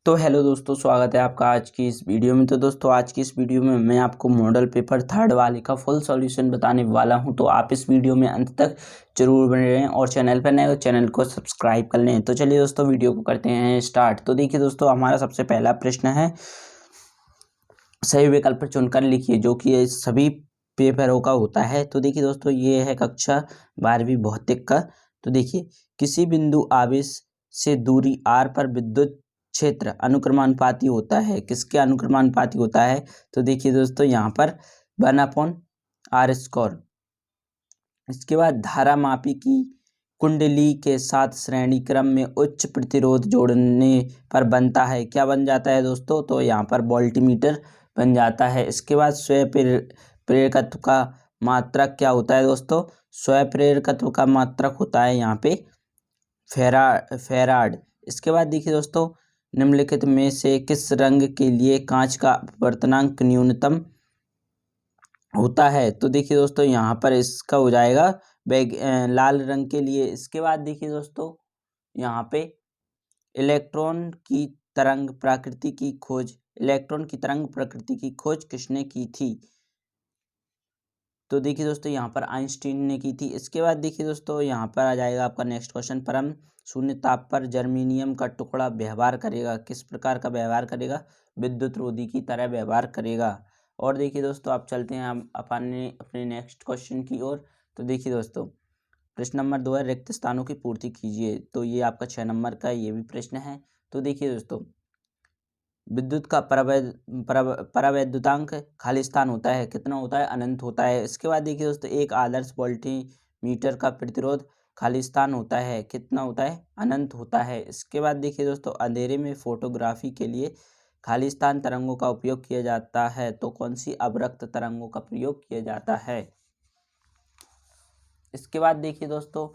तो हेलो दोस्तों, स्वागत है आपका आज की इस वीडियो में। तो दोस्तों आज की इस वीडियो में मैं आपको मॉडल पेपर थर्ड वाले का फुल सॉल्यूशन बताने वाला हूं। तो आप इस वीडियो में अंत तक जरूर बने रहें और चैनल पर नए हो चैनल को सब्सक्राइब कर लें। तो चलिए दोस्तों वीडियो को करते हैं स्टार्ट। तो देखिए दोस्तों, हमारा सबसे पहला प्रश्न है, सही विकल्प चुनकर लिखिए, जो कि सभी पेपरों का होता है। तो देखिए दोस्तों, ये है कक्षा 12वीं भौतिक का। तो देखिए, किसी बिंदु आवेश से दूरी r पर विद्युत क्षेत्र अनुक्रमानुपाती होता है। किसके अनुक्रमानुपाती होता है? तो देखिए दोस्तों, यहाँ पर 1/r²। इसके बाद धारा मापी की कुंडली के साथ श्रेणी क्रम में उच्च प्रतिरोध जोड़ने पर बनता है। क्या बन जाता है दोस्तों? तो यहाँ पर वोल्टमीटर बन जाता है। इसके बाद स्वयं प्रेरकत्व का मात्रक क्या होता है दोस्तों? स्वयं प्रेरकत्व का मात्रक होता है यहाँ पे फेराड। इसके बाद देखिए दोस्तों, निम्नलिखित में से किस रंग के लिए कांच का अपवर्तनांक न्यूनतम होता है? तो देखिए दोस्तों, यहाँ पर इसका हो जाएगा लाल रंग के लिए। इसके बाद देखिए दोस्तों, यहाँ पे इलेक्ट्रॉन की तरंग प्रकृति की खोज किसने की थी? तो देखिए दोस्तों, यहाँ पर आइंस्टीन ने की थी। इसके बाद देखिए दोस्तों, यहाँ पर आ जाएगा आपका नेक्स्ट क्वेश्चन, परम शून्य ताप पर जर्मेनियम का टुकड़ा व्यवहार करेगा। किस प्रकार का व्यवहार करेगा? विद्युत रोधी की तरह व्यवहार करेगा। और देखिए दोस्तों, आप चलते हैं हम अपने नेक्स्ट क्वेश्चन की ओर। तो देखिए दोस्तों, प्रश्न नंबर 2 है, रिक्त स्थानों की पूर्ति कीजिए। तो ये आपका 6 नंबर का ये भी प्रश्न है। तो देखिए दोस्तों, विद्युत का परावैद्युतांक खाली स्थान होता है, कितना होता है? अनंत होता है। इसके बाद देखिए दोस्तों, एक आदर्श वोल्टमीटर का प्रतिरोध खाली स्थान होता है, कितना होता है? अनंत होता है। इसके बाद देखिए दोस्तों, अंधेरे में फोटोग्राफी के लिए खाली स्थान तरंगों का उपयोग किया जाता है। तो कौन सी अवरक्त तरंगों का प्रयोग किया जाता है? इसके बाद देखिए दोस्तों,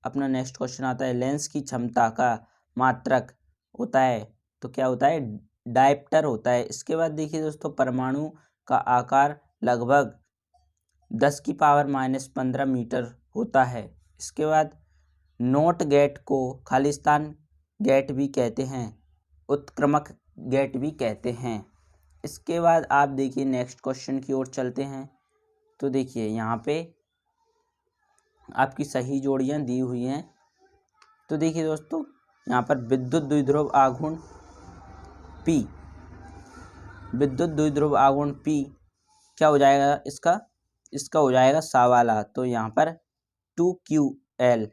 अपना नेक्स्ट क्वेश्चन आता है, लेंस की क्षमता का मात्रक होता है। तो क्या होता है? डायप्टर होता है। इसके बाद देखिए दोस्तों, परमाणु का आकार लगभग 10⁻⁻15 मीटर होता है। इसके बाद नोट गेट को खालिस्तान गेट भी कहते हैं, उत्क्रमक गेट भी कहते हैं। इसके बाद आप देखिए नेक्स्ट क्वेश्चन की ओर चलते हैं। तो देखिए, यहाँ पे आपकी सही जोड़ियाँ दी हुई हैं। तो देखिए दोस्तों, यहाँ पर विद्युत द्विध्रुव आघूर्ण P क्या हो जाएगा? इसका हो जाएगा सवाला। तो यहाँ पर 2QL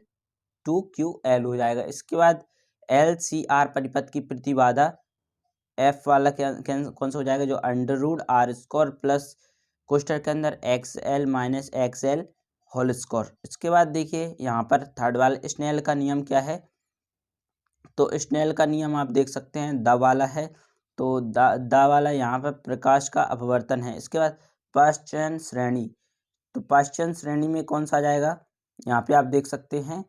हो जाएगा। इसके बाद LCR परिपथ की प्रतिबाधा F वाला कौन सा हो जाएगा? जो √r² प्लस कोष्ठक के अंदर XL - XL होल स्क्वायर। इसके बाद देखिए, यहाँ पर थर्ड वाला स्नेल का नियम क्या है? तो स्नेल का नियम आप देख सकते हैं, द वाला है। तो द वाला यहाँ पर प्रकाश का अपवर्तन है। इसके बाद पाश्चन श्रेणी, तो पाश्चन श्रेणी में कौन सा आ जाएगा? यहाँ पे आप देख सकते हैं,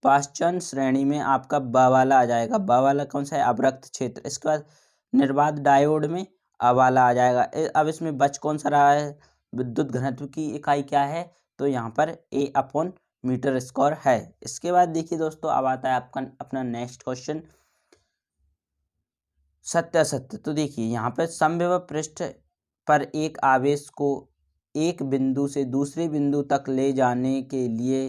पाश्चन श्रेणी में आपका ब वाला आ जाएगा। ब वाला कौन सा है? अवरक्त क्षेत्र। इसके बाद निर्वात डायोड में अ वाला आ जाएगा। अब इसमें बच कौन सा रहा है? विद्युत घनत्व की इकाई क्या है? तो यहाँ पर A/मीटर² है। इसके बाद देखिए दोस्तों, अब आता है आपका अपना नेक्स्ट क्वेश्चन, सत्य असत्य। तो देखिए, यहाँ पर समविभव पृष्ठ पर एक आवेश को एक बिंदु से दूसरे बिंदु तक ले जाने के लिए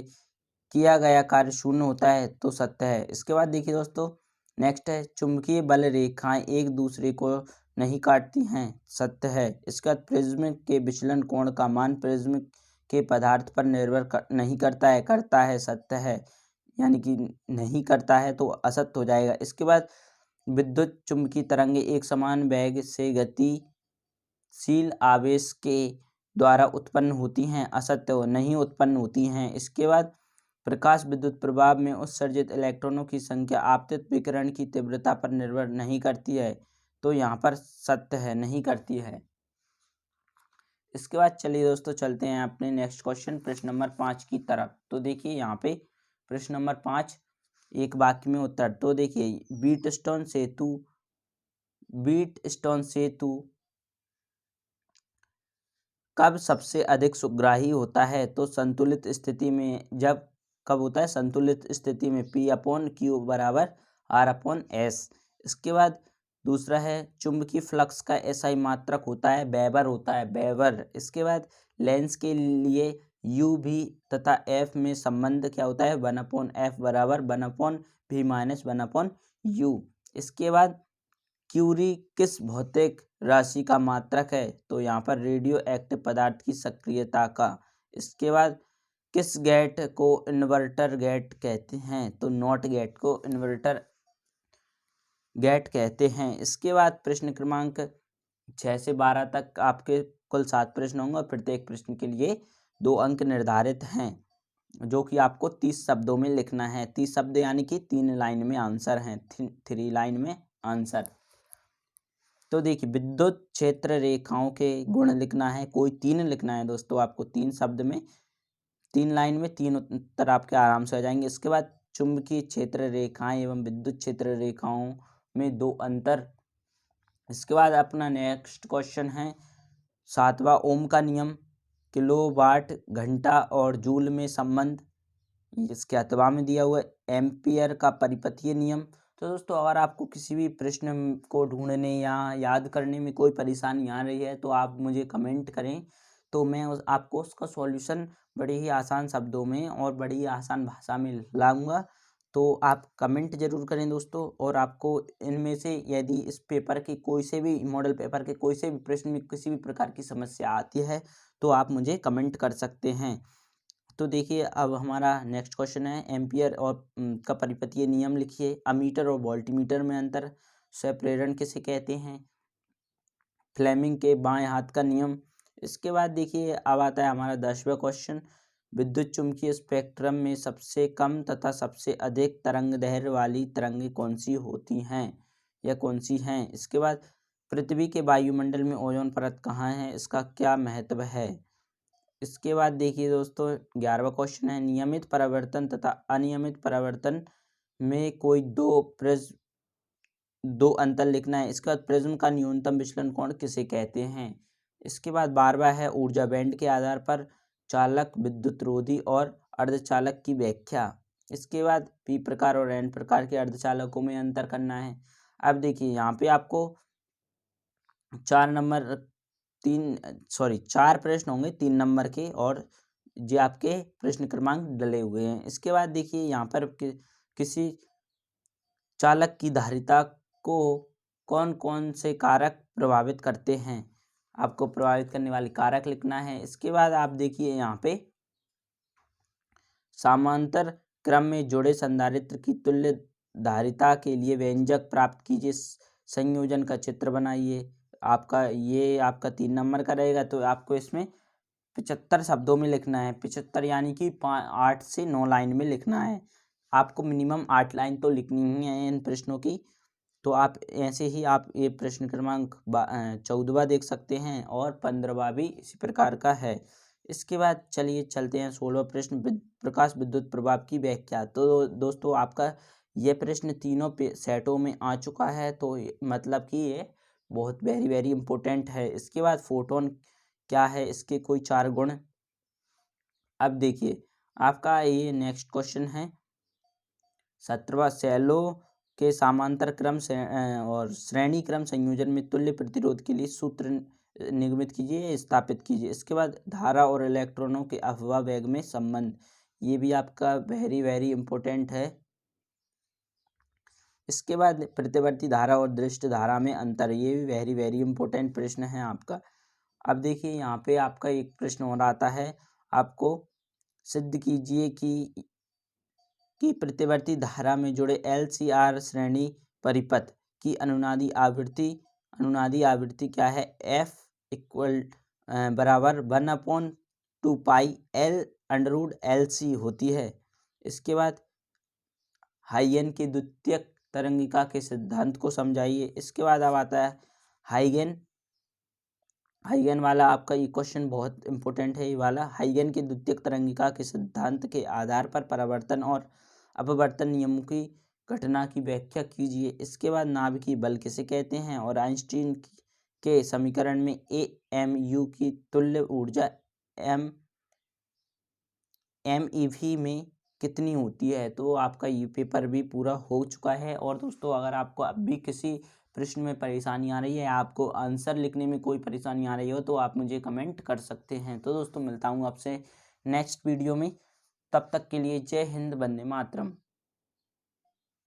किया गया कार्य शून्य होता है। तो सत्य है। इसके बाद देखिए दोस्तों, नेक्स्ट है, चुंबकीय बल रेखाएं एक दूसरे को नहीं काटती हैं। सत्य है। इसके बाद प्रिज्म के विचलन कोण का मान प्रिज्म के पदार्थ पर निर्भर नहीं करता है। करता है। सत्य है। यानी कि नहीं करता है तो असत्य हो जाएगा। इसके बाद विद्युत चुंबकीय तरंगें एक समान वेग से गतिशील आवेश के द्वारा उत्पन्न होती हैं। असत्य हो, नहीं उत्पन्न होती हैं। इसके बाद प्रकाश विद्युत प्रभाव में उत्सर्जित इलेक्ट्रॉनों की संख्या आपतित विकिरण की तीव्रता पर निर्भर नहीं करती है। तो यहाँ पर सत्य है, नहीं करती है। इसके बाद चलिए दोस्तों, चलते हैं अपने नेक्स्ट क्वेश्चन, प्रश्न नंबर 5 की तरफ। तो देखिए, यहाँ पे प्रश्न नंबर 5, एक वाक्य में उत्तर। तो देखिए, व्हीटस्टोन सेतु कब सबसे अधिक सुग्राही होता है? तो संतुलित स्थिति में। जब कब होता है? संतुलित स्थिति में P/Q = R/S। इसके बाद दूसरा है चुंबकीय फ्लक्स का एसआई मात्रक होता है वेबर होता है, वेबर। इसके बाद लेंस के लिए यू भी तथा एफ में संबंध क्या होता है, 1/f बराबर 1/v माइनस 1/u। इसके बाद क्यूरी किस भौतिक राशि का मात्रक है, तो यहाँ पर रेडियो एक्टिव पदार्थ की सक्रियता का। इसके बाद किस गेट को इन्वर्टर गेट कहते हैं, तो नॉट गेट को इन्वर्टर गेट कहते हैं। इसके बाद प्रश्न क्रमांक 6 से 12 तक आपके कुल 7 प्रश्न होंगे और प्रत्येक प्रश्न के लिए 2 अंक निर्धारित हैं, जो कि आपको 30 शब्दों में लिखना है। 30 शब्द यानी कि 3 लाइन में आंसर हैं, 3 लाइन में आंसर। तो देखिए विद्युत क्षेत्र रेखाओं के गुण लिखना है, कोई 3 लिखना है दोस्तों आपको, 3 शब्द में 3 लाइन में 3 उत्तर आपके आराम से आ जाएंगे। इसके बाद चुंबकीय क्षेत्र रेखाएं एवं विद्युत क्षेत्र रेखाओं में 2 अंतर। इसके बाद अपना नेक्स्ट क्वेश्चन है 7वां ओम का नियम, किलोवाट घंटा और जूल में संबंध, इसके अथवा में दिया हुआ है एम्पियर का परिपथीय नियम। तो दोस्तों अगर आपको किसी भी प्रश्न को ढूंढने या याद करने में कोई परेशानी आ रही है तो आप मुझे कमेंट करें, तो मैं आपको उसका सॉल्यूशन बड़े ही आसान शब्दों में और बड़ी ही आसान भाषा में लाऊंगा। तो आप कमेंट जरूर करें दोस्तों। और आपको इनमें से यदि इस पेपर के कोई से भी मॉडल पेपर के कोई से भी प्रश्न में किसी भी प्रकार की समस्या आती है तो आप मुझे कमेंट कर सकते हैं। तो देखिए अब हमारा नेक्स्ट क्वेश्चन है एम्पियर और का परिपथीय नियम लिखिए। अमीटर और वोल्टीमीटर में अंतर, स्वप्रेरण किसे कहते हैं, फ्लेमिंग के बाएं हाथ का नियम। इसके बाद देखिए अब आता है हमारा 10वां क्वेश्चन, विद्युत चुम्बकीय स्पेक्ट्रम में सबसे कम तथा सबसे अधिक तरंग दैर्घ्य वाली तरंगें कौन सी होती हैं या कौन सी हैं। इसके बाद पृथ्वी के वायुमंडल में ओजोन परत कहाँ है, इसका क्या महत्व है। इसके बाद देखिए दोस्तों 11वां क्वेश्चन है नियमित परावर्तन तथा अनियमित परावर्तन में कोई दो अंतर लिखना है। इसके बाद प्रिज्म का न्यूनतम विचलन कोण किसे कहते हैं। इसके बाद 12वां है ऊर्जा बैंड के आधार पर चालक, विद्युत रोधी और अर्धचालक की व्याख्या। इसके बाद पी प्रकार और एन प्रकार के अर्धचालकों में अंतर करना है। अब देखिए यहाँ पे आपको 4 प्रश्न होंगे 3 नंबर के, और जो आपके प्रश्न क्रमांक डले हुए हैं। इसके बाद देखिए यहाँ पर किसी चालक की धारिता को कौन कौन से कारक प्रभावित करते हैं, आपको प्रभावित करने वाले कारक लिखना है। इसके बाद आप देखिए यहाँ पे समांतर क्रम में जुड़े संधारित्र की तुल्य धारिता के लिए व्यंजक प्राप्त कीजिए, संयोजन का चित्र बनाइए। आपका 3 नंबर का रहेगा, तो आपको इसमें 75 शब्दों में लिखना है। 75 यानी कि 8 से 9 लाइन में लिखना है। आपको मिनिमम 8 लाइन तो लिखनी ही है इन प्रश्नों की। तो आप ऐसे ही आप ये प्रश्न क्रमांक 14वां देख सकते हैं और 15वां भी इसी प्रकार का है। इसके बाद चलिए चलते हैं 16वां प्रश्न, प्रकाश विद्युत प्रभाव की व्याख्या। तो दोस्तों आपका ये प्रश्न तीनों सेटों में आ चुका है, तो मतलब कि ये बहुत वेरी वेरी इंपॉर्टेंट है। इसके बाद फोटोन क्या है, इसके कोई 4 गुण। अब देखिए आपका ये नेक्स्ट क्वेश्चन है 17वां, सेलो के समांतर क्रम से और श्रेणी क्रम संयोजन में तुल्य प्रतिरोध के लिए सूत्र निगमित कीजिए, स्थापित कीजिए। इसके बाद धारा और इलेक्ट्रॉनों के अफवाह वेग में संबंध, ये भी आपका वेरी वेरी इंपॉर्टेंट है। इसके बाद प्रतिवर्ती धारा और दृष्ट धारा में अंतर, ये भी वेरी वेरी इंपॉर्टेंट प्रश्न है आपका। अब देखिए यहाँ पे आपका एक प्रश्न और आता है, आपको सिद्ध कीजिए कि प्रतिवर्ती धारा में जुड़े LCR श्रेणी परिपथ की अनुनादी आवृत्ति क्या है, F इक्वल बराबर 1/2πL√LC होती है। इसके बाद हाइगन के द्वितीयक तरंगिका के सिद्धांत को समझाइए। इसके बाद अब आता है हाइगन वाला आपका ये क्वेश्चन बहुत इंपॉर्टेंट है। ये वाला हाइगन के द्वितीयक तरंगिका के सिद्धांत के आधार पर परावर्तन और अपवर्तन नियमों की घटना की व्याख्या कीजिए। इसके बाद नाभिकीय बल किसे कहते हैं और आइंस्टीन के समीकरण में AMU की तुल्य ऊर्जा MeV में कितनी होती है। तो आपका ये पेपर भी पूरा हो चुका है। और दोस्तों अगर आपको अब भी किसी प्रश्न में परेशानी आ रही है, आपको आंसर लिखने में कोई परेशानी आ रही हो, तो आप मुझे कमेंट कर सकते हैं। तो दोस्तों मिलता हूँ आपसे नेक्स्ट वीडियो में, तब तक के लिए जय हिंद, वंदे मातरम।